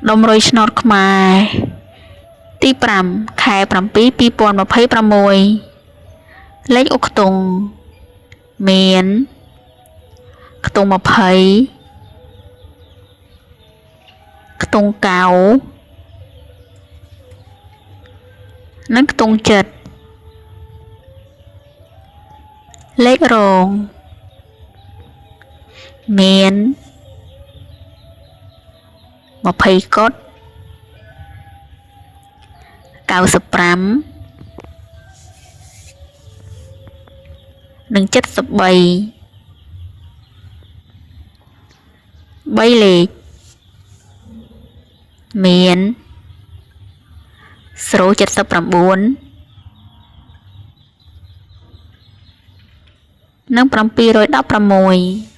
ដុំរុយឆ្នោតខ្មែរទី5ខែ7 2026លេខអុកខ្ទង់មានខ្ទង់20ខ្ទង់កៅនិងខ្ទង់7លេខរងមាន20កុដ95និង73 3លេខមាន079និង716